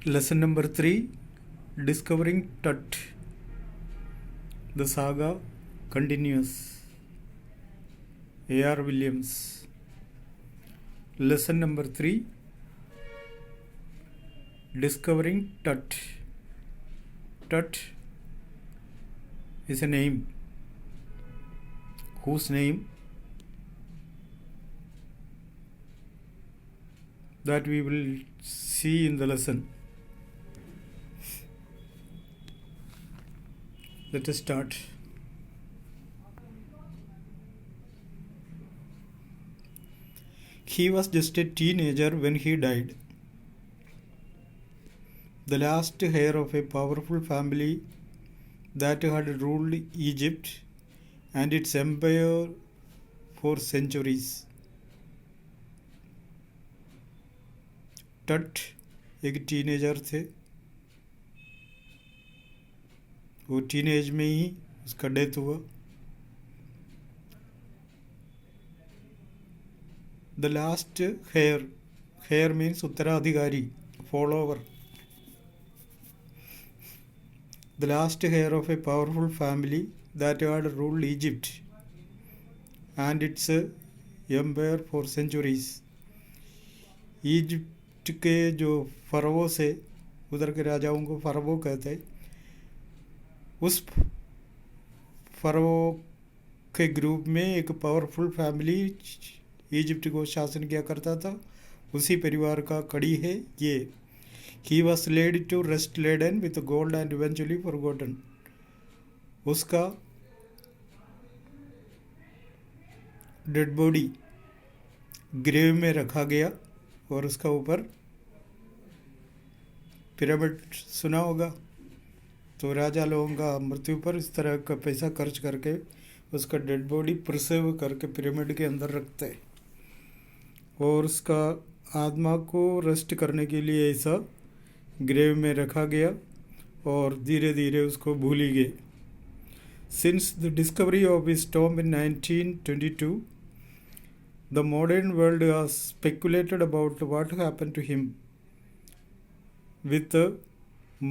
Lesson number 3, Discovering Tut. The saga continues. A.R. Williams. Lesson number 3, Discovering Tut. Tut is a name. Whose name? That we will see in the lesson. Let us start. He was just a teenager when he died. The last heir of a powerful family that had ruled Egypt and its empire for centuries. टट एक teenager थे. वो teenage में ही उसका death हुआ. The last heir means उत्तराधिकारी, follower. The last heir of a powerful family that had ruled Egypt and its empire for centuries. Egypt के जो फरवो से, उधर के राजाओं को फरवो कहते हैं, उस फरवो के ग्रुप में एक पावरफुल फैमिली इजिप्ट को शासन किया करता था. उसी परिवार का कड़ी है ये. He was laid to rest laden with gold and eventually forgotten. उसका डेड बॉडी ग्रेव में रखा गया और उसका ऊपर पिरामिड सुना होगा. तो राजा लोगों का मृत्यु पर इस तरह का पैसा खर्च करके उसका डेड बॉडी प्रिजर्व करके पिरामिड के अंदर रखते हैं और उसका आत्मा को रेस्ट करने के लिए ऐसा ग्रेव में रखा गया और धीरे धीरे उसको भूल ही गए. Since the discovery of his tomb in 1922, the modern world has speculated about what happened to him, with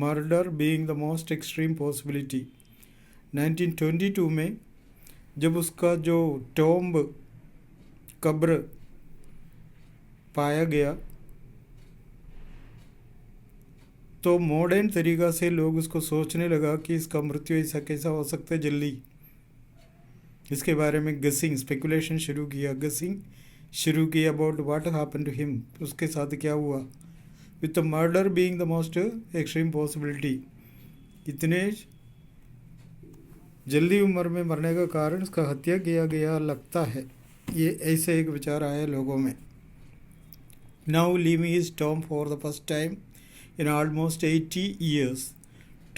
murder being the most extreme possibility. 1922 में जब उसका जो टॉम्ब कब्र पाया गया तो मॉडर्न तरीका से लोग उसको सोचने लगा कि इसका मृत्यु ऐसा कैसा हो सकता है जल्दी. इसके बारे में गसिंग, स्पेकुलेशन शुरू किया about what happened to him, उसके साथ क्या हुआ. With the murder being the most extreme possibility, इतने जल्दी उम्र में मरने का कारण उसका हत्या किया गया लगता है. ये ऐसे एक विचार आया लोगों में. Now living his tomb for the first time in almost 80 years,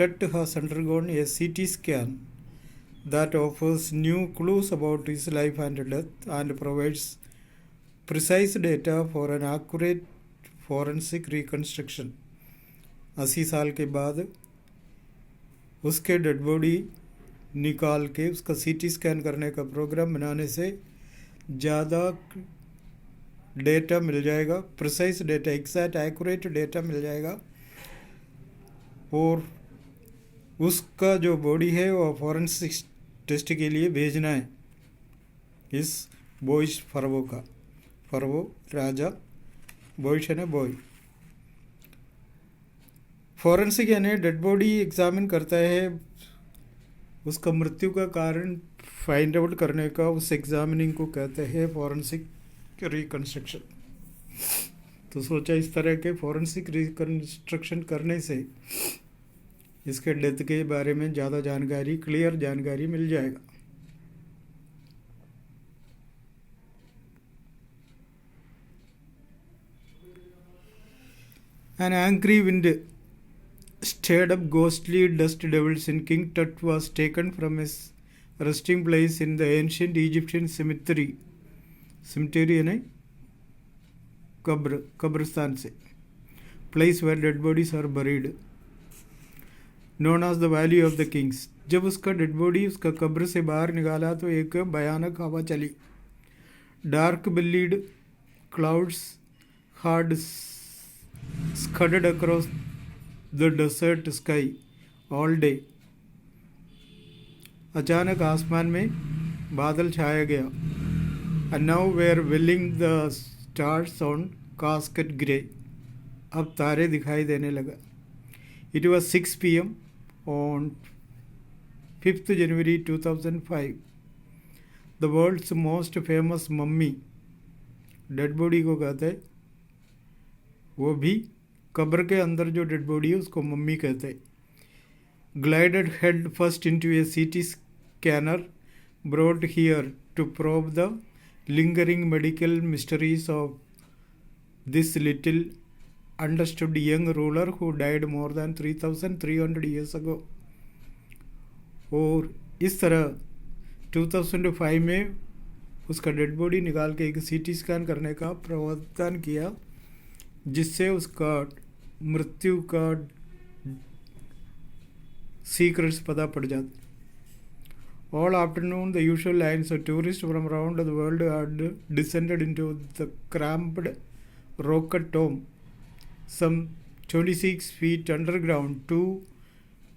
Tut has undergone a CT scan that offers new clues about his life and death and provides precise data for an accurate forensic reconstruction. 80 साल के बाद उसके dead body निकाल के उसका CT scan करने का programme बनाने से ज़्यादा डेटा मिल जाएगा, precise data, exact accurate data मिल जाएगा और उसका जो बॉडी है वो फॉरेंसिक टेस्ट के लिए भेजना है इस बॉयज फरवो का. फरवो राजा, बॉयज है ना, बॉय. फॉरेंसिक यानी डेड बॉडी एग्जामिन करता है, उसका मृत्यु का कारण फाइंड आउट करने का, उस एग्जामिनिंग को कहते हैं फॉरेंसिक रिकन्स्ट्रक्शन. तो सोचा इस तरह के फॉरेंसिक रिकन्स्ट्रक्शन करने से इसके डेथ के बारे में ज़्यादा जानकारी, क्लियर जानकारी मिल जाएगा. An angry wind stirred up ghostly dust devils in King Tut was taken from his resting place in the ancient Egyptian cemetery. Cemetery यानी कब्रिस्तान से, place where dead bodies are buried, known as the Valley of the Kings. जब उसका dead body उसका कब्र से बाहर निकाला तो एक भयानक हवा चली. Dark billowed clouds had scudded across the desert sky all day. अचानक आसमान में बादल छाया गया। And now they are veiling the stars on casket grey. अब तारे दिखाई देने लगा। It was 6 PM on 5th January 2005। The world's most famous mummy, dead body को कहते हैं, वो भी कब्र के अंदर जो डेड बॉडी है उसको मम्मी कहते हैं, glided head first into a CT scanner brought here to probe the lingering medical mysteries of this little understood young ruler who died more than 3,300 years ago। और इस तरह 2005 में उसका डेड बॉडी निकाल के एक CT स्कैन करने का प्रावधान किया, जिससे उसका मृत्यु का सीक्रेट्स पता पड़ जाते। All afternoon, the usual lines of tourists from around the world had descended into the cramped rocket tomb, some 26 feet underground, to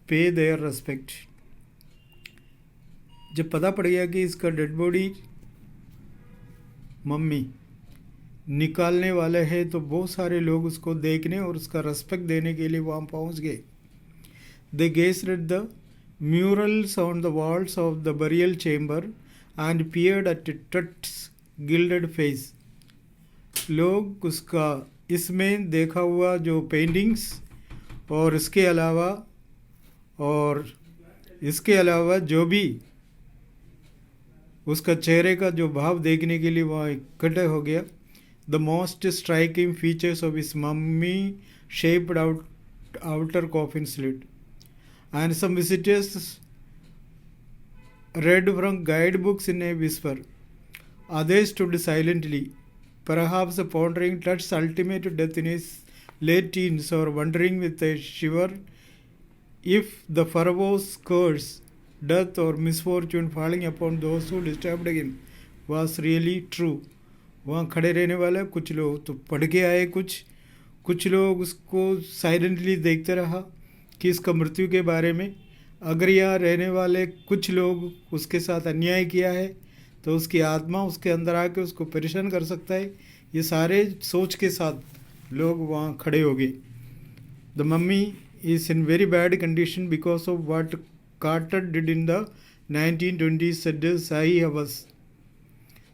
pay their respect। जब पता पड़ गया कि इसका डेड बॉडी मम्मी निकालने वाले हैं, तो बहुत सारे लोग उसको देखने और उसका रेस्पेक्ट देने के लिए वहाँ पहुँच गए। They gazed at the murals on the walls of the burial chamber and peered at Tut's gilded face। लोग उसका इसमें देखा हुआ जो पेंटिंग्स और इसके अलावा जो भी उसका चेहरे का जो भाव देखने के लिए वहाँ इकट्ठे हो गया। The most striking features of his mummy shaped out outer coffin slit, and some visitors read from guidebooks in a whisper. Others stood silently, perhaps pondering Tut's ultimate death in his late teens, or wondering with a shiver if the pharaoh's curse, death or misfortune falling upon those who disturbed him was really true। वहाँ खड़े रहने वाले कुछ लोग तो पढ़ के आए, कुछ लोग उसको साइलेंटली देखते रहा कि इसका मृत्यु के बारे में। अगर यहाँ रहने वाले कुछ लोग उसके साथ अन्याय किया है तो उसकी आत्मा उसके अंदर आके उसको परेशान कर सकता है। ये सारे सोच के साथ लोग वहाँ खड़े हो गए। The mummy is in very bad condition because of what Carter did in the 1920s, said Sai Hawass,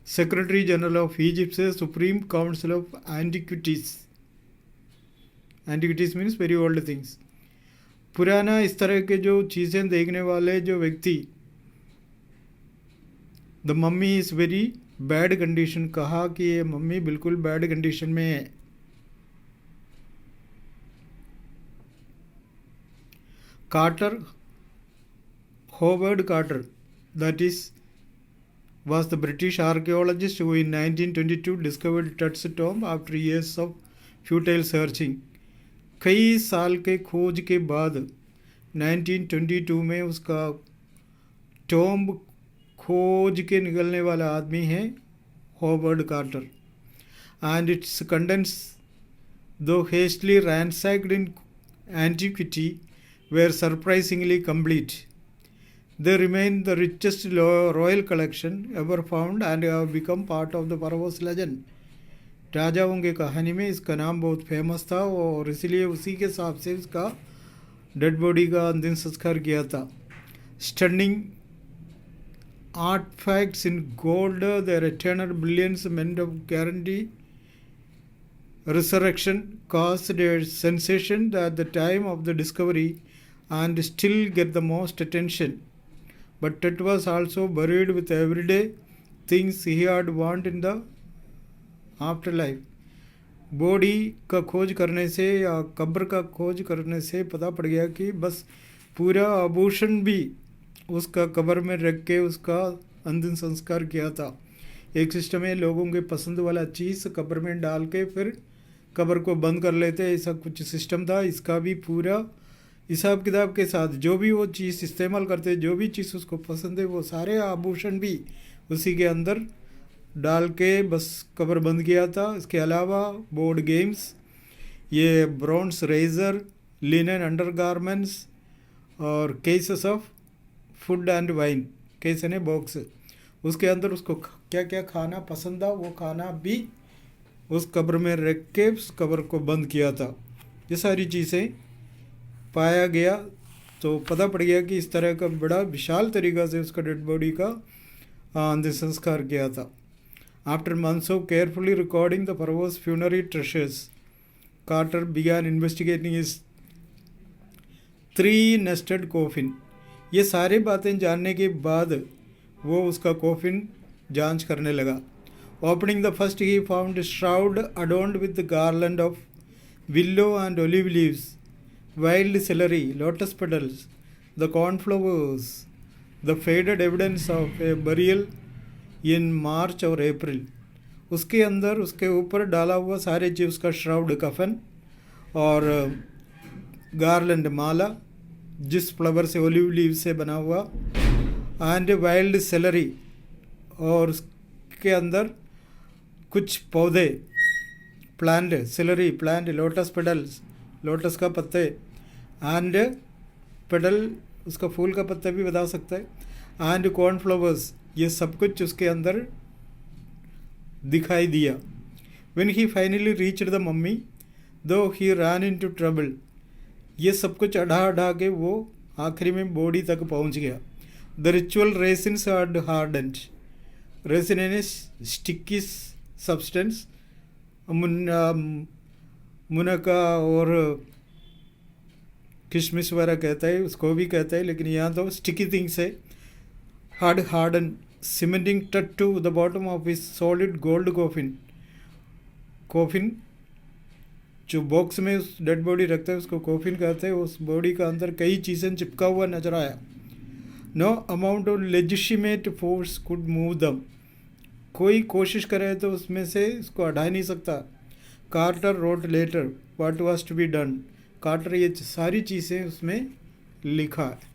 Secretary General of Egypt's Supreme Council of Antiquities। Antiquities means very old things। पुराना इस तरह के जो चीज़ें देखने वाले जो व्यक्ति, the mummy is very bad condition, कहा कि ये मम्मी बिल्कुल बैड कंडीशन में है। Carter, Howard Carter, that was the British archaeologist who in 1922 discovered Tut's tomb after years of futile searching। कई साल के खोज के बाद 1922 में उसका टॉम्ब खोज के निकलने वाला आदमी है Howard Carter. And its contents though hastily ransacked in antiquity were surprisingly complete। They remain the richest royal collection ever found and have become part of the Pharaoh's legend। राजाओं की कहानी में इसका नाम बहुत फेमस था और इसलिए उसी के हिसाब से इसका डेड बॉडी का अंतिम संस्कार किया था। Stunning artifacts in gold, their eternal brilliance meant of guarantee resurrection, caused a sensation at the time of the discovery and still get the most attention। But it was also buried with everyday things he had want in the afterlife। Body का खोज करने से या कब्र का खोज करने से पता पड़ गया कि बस पूरा आभूषण भी उसका कब्र में रख के उसका अंतिम संस्कार किया था। एक सिस्टम है, लोगों के पसंद वाला चीज़ कब्र में डाल के फिर कब्र को बंद कर लेते, ऐसा कुछ सिस्टम था। इसका भी पूरा हिसाब किताब के साथ जो भी वो चीज़ इस्तेमाल करते, जो भी चीज़ उसको पसंद है, वो सारे आभूषण भी उसी के अंदर डाल के बस कब्र बंद किया था। इसके अलावा बोर्ड गेम्स, ये ब्रॉन्ज रेजर, लिनन अंडरगारमेंट्स और cases of food and wine, case यानी बॉक्स। उसके अंदर उसको क्या क्या खाना पसंद था वो खाना भी उस कब्र में रख के उस कब्र को बंद किया था। ये सारी चीज़ें पाया गया तो पता पड़ गया कि इस तरह का बड़ा विशाल तरीका से उसका डेड बॉडी का अंतिम संस्कार किया था। After months of carefully recording the pharaoh's funerary treasures, Carter began investigating is 3 nested coffin. ये सारी बातें जानने के बाद वो उसका कोफिन जांच करने लगा। Opening the first he found shroud adorned with garland of willow and olive leaves, wild celery, lotus petals, the cornflowers, the faded evidence of a burial in March और अप्रैल। उसके अंदर उसके ऊपर डाला हुआ सारे चीज़, उसका श्राउड कफन और गार्लैंड माला जिस फ्लावर से ओलिव लीव से बना हुआ, एंड वाइल्ड सेलरी और उसके अंदर कुछ पौधे, plant, salary plant, lotus pedals, lotus का पत्ते, एंड पेडल उसका फूल का पत्ता भी बता सकता है, एंड कॉर्नफ्लावर्स, ये सब कुछ उसके अंदर दिखाई दिया। When he finally reached the mummy दो ही रन इनटू ट्रबल, ये सब कुछ अढ़ा के वो आखिरी में बॉडी तक पहुंच गया। The ritual resins are hardened, resin यानी स्टिकी सब्सटेंस, मुनक्का और किशमिश वगैरह कहता है, उसको भी कहता है, लेकिन यहाँ तो स्टिकी थिंग्स है। Harden cementing Tut to the bottom of his solid gold coffin, coffin जो बॉक्स में उस डेड बॉडी रखता है उसको कोफिन कहते हैं। उस बॉडी का अंदर कई चीज़ें चिपका हुआ नजर आया। No amount of legitimate force could move them, कोई कोशिश करे तो उसमें से इसको हटा नहीं सकता। Carter wrote later what was to be done, Carter ये सारी चीज़ें उसमें लिखा है।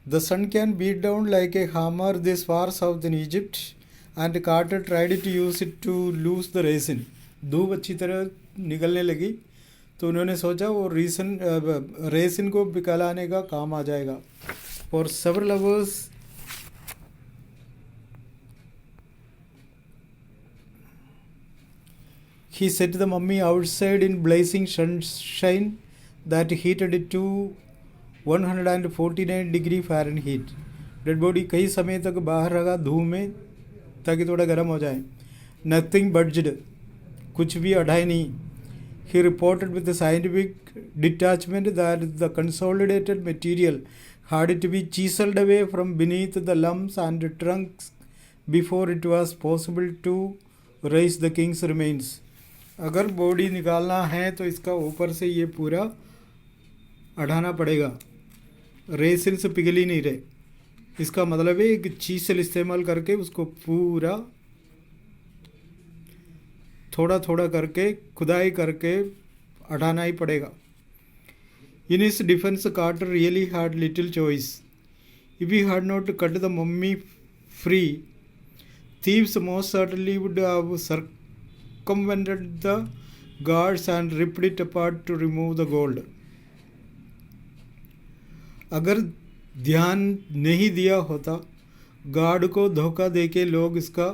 The sun can beat down like a hammer this far south in Egypt, and Carter tried to use it to lose the resin. धूप अच्छी तरह निकलने लगी तो उन्होंने सोचा वो रेसिन को पिघलाने का काम आ जाएगा। For several hours he set the mummy outside in blazing sunshine that heated it to 149 degree Fahrenheit. Dead body कई समय तक बाहर रखा धूप में ताकि थोड़ा गर्म हो जाए। नथिंग बडज्ड, कुछ भी अढ़ाई नहीं। He reported with the scientific detachment that the consolidated material had to be chiseled away from beneath the lumps and trunks before it was possible to raise the king's remains। अगर body निकालना है तो इसका ऊपर से ये पूरा अढ़ाना पड़ेगा। रेसिन से पिघल ही नहीं रहे, इसका मतलब है एक चीसल इस्तेमाल करके उसको पूरा थोड़ा थोड़ा करके खुदाई करके अढ़ाना ही पड़ेगा। In his defense, Carter really had little choice. If he had not cut the mummy free, thieves most certainly would have circumvented the guards and ripped it apart to remove the gold. अगर ध्यान नहीं दिया होता, guard को धोखा देके लोग इसका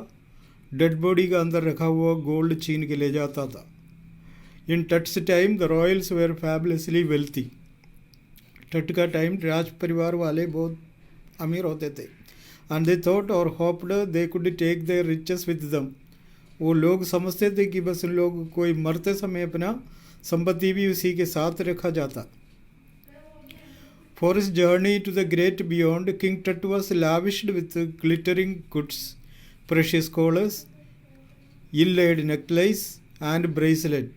डेड बॉडी का अंदर रखा हुआ गोल्ड छीन के ले जाता था। In Tut's time the royals were fabulously wealthy. Tut का टाइम राज परिवार वाले बहुत अमीर होते थे। एंड दे थॉट और hoped they could take their riches with them. वो लोग समझते थे कि बस लोग कोई मरते समय अपना संपत्ति भी उसी के साथ रखा जाता। For his journey to the great beyond, king Tut was lavished with glittering goods, precious collars, inlaid necklace and bracelet,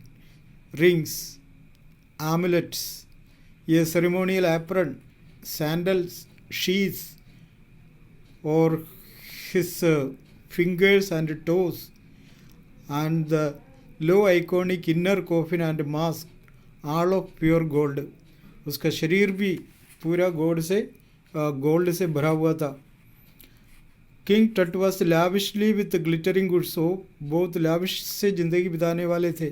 rings, amulets, a ceremonial apron, sandals, sheaths, और his fingers and toes, and the low iconic inner coffin and mask, all of pure gold. उसका शरीर भी पूरा gold से भरा हुआ था. King Tut was lavishly with glittering goods. वो बहुत लैविश से ज़िंदगी बिताने वाले थे.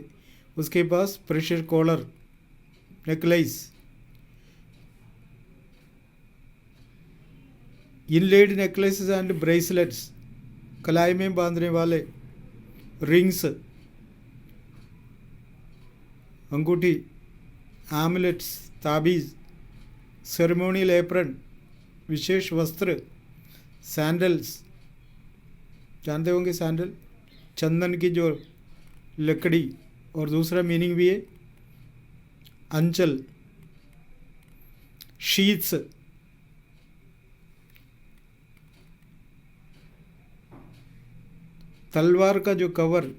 उसके पास pressure collar, necklace, inlaid necklaces and bracelets, कलाई में बांधने वाले रिंग्स, अंगूठी, एमुलेट्स, ताबीज़, सेरेमोनियल एप्रन, विशेष वस्त्र, सैंडल्स, जानते होंगे सैंडल, चंदन की जो लकड़ी, और दूसरा मीनिंग भी है अंचल, शीट्स, तलवार का जो कवर,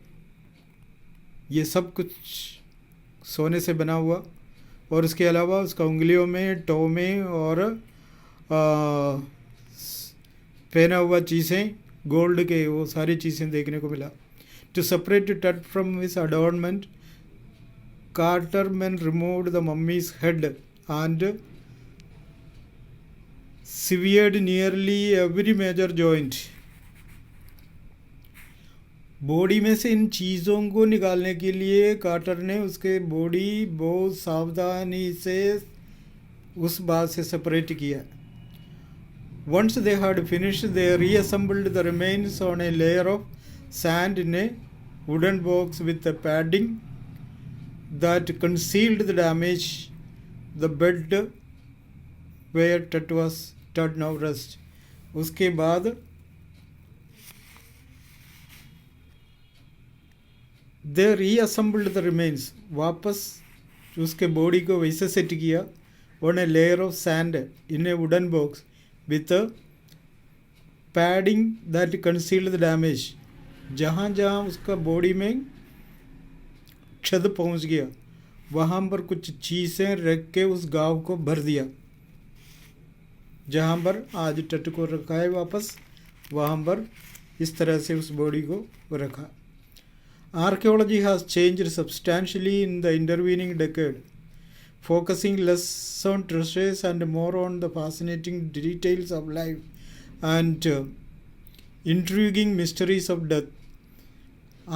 ये सब कुछ सोने से बना हुआ. और इसके अलावा उसका उंगलियों में, टो में और पहना हुआ चीज़ें गोल्ड के, वो सारी चीज़ें देखने को मिला. To separate Tut from his adornment, Carter man removed the mummy's head and severed nearly every major joint. Body में से इन चीज़ों को निकालने के लिए कार्टर ने उसके बॉडी बहुत सावधानी से उस बात से सेपरेट किया. Once they had finished, they reassembled the remains on a layer of sand in a wooden box with a padding that concealed the damage. The bed where Tut now rest. उसके बाद they reassembled the remains. वापस उसके body को वैसे set किया on a layer of sand in a wooden box with a padding that concealed the damage. जहाँ जहाँ उसका बॉडी में क्षत पहुँच गया वहाँ पर कुछ चीज़ें रख के उस घाव को भर दिया. जहाँ पर आज टट को रखा है वापस, वहाँ पर इस तरह से उस बॉडी को रखा. Archaeology has changed substantially in the intervening decade, focusing less on treasures and more on the fascinating details of life and intriguing mysteries of death.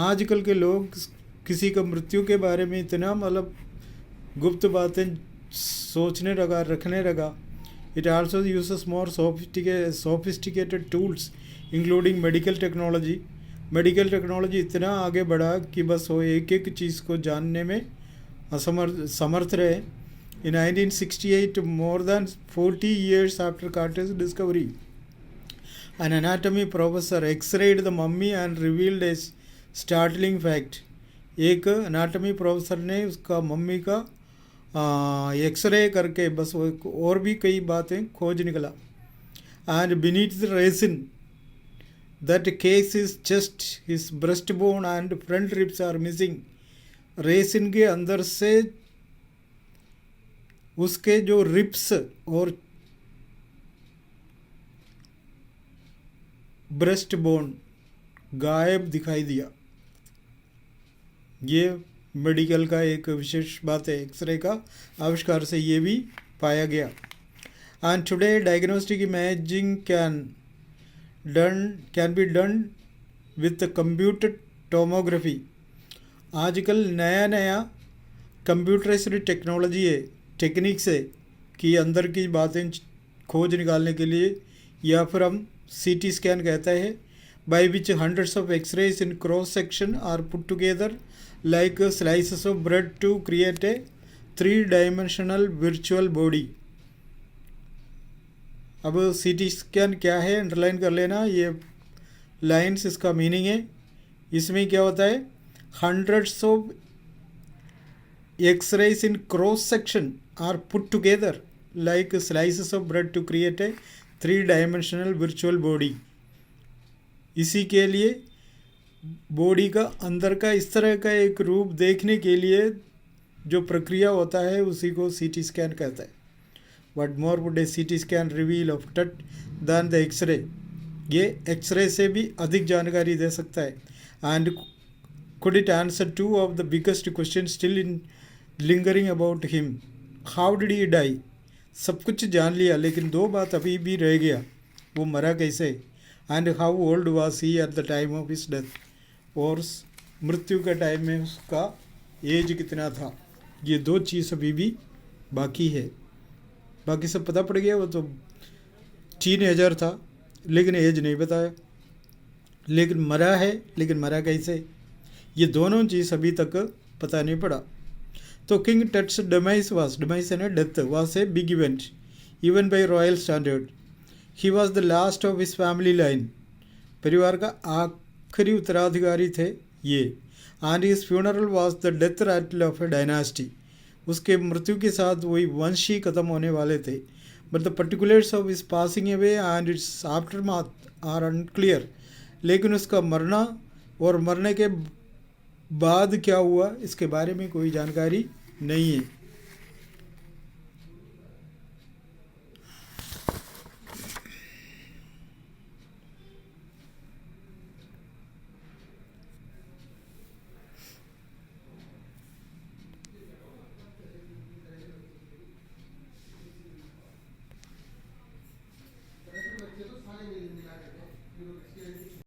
आजकल के लोग किसी का मृत्यु के बारे में इतना मतलब गुप्त बातें सोचने लगा, रखने लगा. It also uses more sophisticated tools, including medical technology. Medical technology इतना आगे बढ़ा कि बस वो एक एक चीज़ को जानने में समर्थ रहे. In 1968, more than 40 years after Carter's discovery, an anatomy professor x-rayed the mummy and revealed a startling fact. एक एनाटमी प्रोफेसर ने उसका मम्मी का एक्सरे करके बस वो और भी कई बातें खोज निकला. And beneath the resin, that case is chest, his breastbone and front ribs are missing. Resin के अंदर से उसके जो रिब्स और ब्रेस्ट बोन गायब दिखाई दिया. ये मेडिकल का एक विशेष बात है. एक्सरे का आविष्कार से ये भी पाया गया. And today diagnostic imaging can be done with computer tomography. आजकल नया कंप्यूटराइज्ड टेक्नोलॉजी है, टेक्निक्स है कि अंदर की बातें खोज निकालने के लिए, या फिर हम CT स्कैन कहता है, by which hundreds of x-rays in cross section are put together like slices of bread to create a 3-dimensional virtual body. अब CT स्कैन क्या है अंडरलाइन कर लेना, ये लाइन्स इसका मीनिंग है. इसमें क्या होता है, hundreds of x-rays in cross section are put together like slices of bread to create a 3-dimensional virtual body. इसी के लिए बॉडी का अंदर का इस तरह का एक रूप देखने के लिए जो प्रक्रिया होता है उसी को CT स्कैन कहता है. What more would a CT scan reveal of Tut than the X-ray? ये एक्सरे से भी अधिक जानकारी दे सकता है। And could it answer two of the biggest question still in lingering about him, how did he die. सब कुछ जान लिया लेकिन दो बात अभी भी रह गया, वो मरा कैसे। And how old was he at the time of his death, और मृत्यु के टाइम में उसका एज कितना था। ये दो चीज़ अभी भी बाकी है। बाकी सब पता पड़ गया, वो तो 3000 था लेकिन एज नहीं बताया, लेकिन मरा है, लेकिन मरा कैसे, ये दोनों चीज़ अभी तक पता नहीं पड़ा। तो किंग टट्स डमाइस है ना, death was a big event even by royal standard. He was the last of his family line, परिवार का आखिरी उत्तराधिकारी थे ये। And his funeral was the death rattle of a dynasty, उसके मृत्यु के साथ वही वंश ही खत्म होने वाले थे। But the particulars of his passing away and its aftermath are unclear, लेकिन उसका मरना और मरने के बाद क्या हुआ इसके बारे में कोई जानकारी नहीं है।